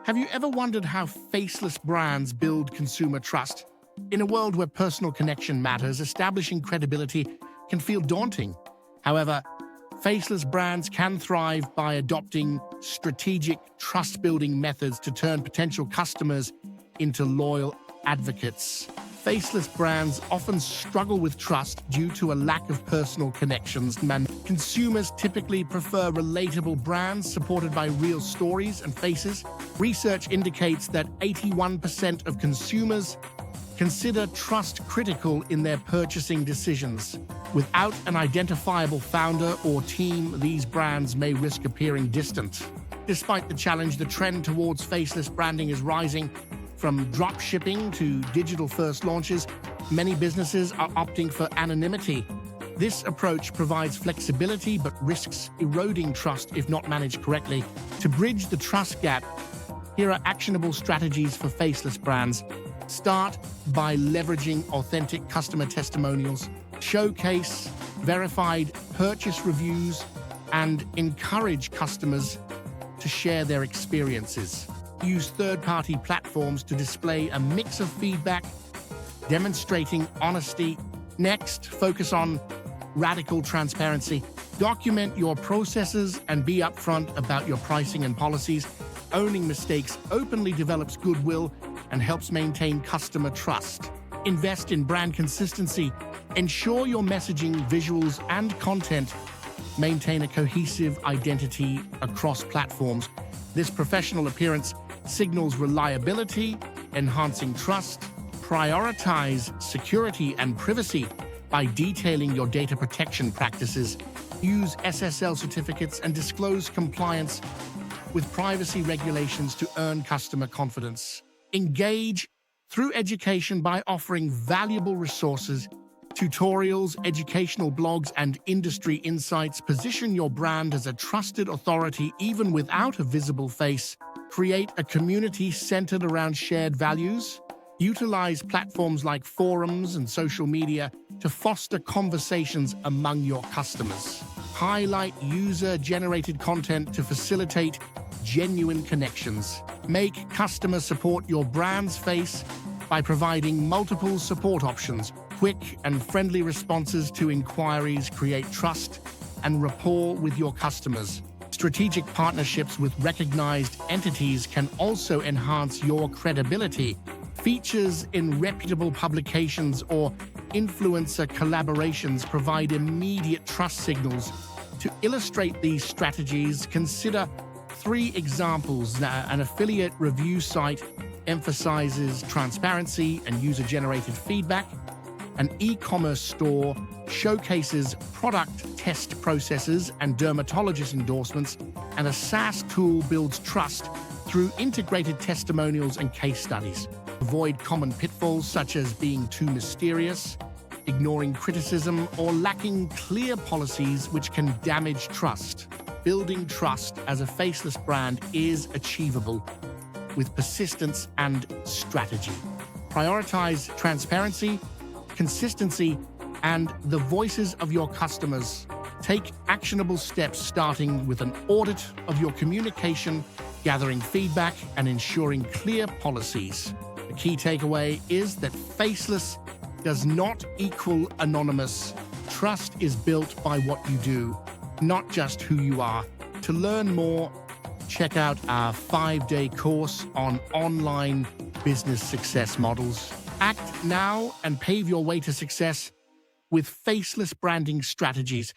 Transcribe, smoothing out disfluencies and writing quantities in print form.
Have you ever wondered how faceless brands build consumer trust? In a world where personal connection matters, establishing credibility can feel daunting. However, faceless brands can thrive by adopting strategic, trust-building methods to turn potential customers into loyal advocates. Faceless brands often struggle with trust due to a lack of personal connections. Consumers typically prefer relatable brands supported by real stories and faces. Research indicates that 81% of consumers consider trust critical in their purchasing decisions. Without an identifiable founder or team, these brands may risk appearing distant. Despite the challenge, the trend towards faceless branding is rising. From drop shipping to digital-first launches, many businesses are opting for anonymity. This approach provides flexibility but risks eroding trust if not managed correctly. To bridge the trust gap, here are actionable strategies for faceless brands. Start by leveraging authentic customer testimonials, showcase verified purchase reviews, and encourage customers to share their experiences. Use third-party platforms to display a mix of feedback, demonstrating honesty. Next, focus on radical transparency. Document your processes and be upfront about your pricing and policies. Owning mistakes openly develops goodwill and helps maintain customer trust. Invest in brand consistency. Ensure your messaging, visuals, and content maintain a cohesive identity across platforms. This professional appearance signals reliability, enhancing trust. Prioritize security and privacy by detailing your data protection practices. Use SSL certificates and disclose compliance with privacy regulations to earn customer confidence. Engage through education by offering valuable resources, tutorials, educational blogs, and industry insights. Position your brand as a trusted authority even without a visible face. Create a community centered around shared values. Utilize platforms like forums and social media to foster conversations among your customers. Highlight user-generated content to facilitate genuine connections. Make customer support your brand's face by providing multiple support options. Quick and friendly responses to inquiries create trust and rapport with your customers. Strategic partnerships with recognized entities can also enhance your credibility. Features in reputable publications or influencer collaborations provide immediate trust signals. To illustrate these strategies, consider 3 examples. An affiliate review site emphasizes transparency and user-generated feedback. An e-commerce store showcases product test processes and dermatologist endorsements, and a SaaS tool builds trust through integrated testimonials and case studies. Avoid common pitfalls such as being too mysterious, ignoring criticism, or lacking clear policies which can damage trust. Building trust as a faceless brand is achievable with persistence and strategy. Prioritize transparency, consistency, and the voices of your customers. Take actionable steps starting with an audit of your communication, gathering feedback, and ensuring clear policies. The key takeaway is that faceless does not equal anonymous. Trust is built by what you do, not just who you are. To learn more, check out our 5-day course on online business success models. Act now and pave your way to success with faceless branding strategies.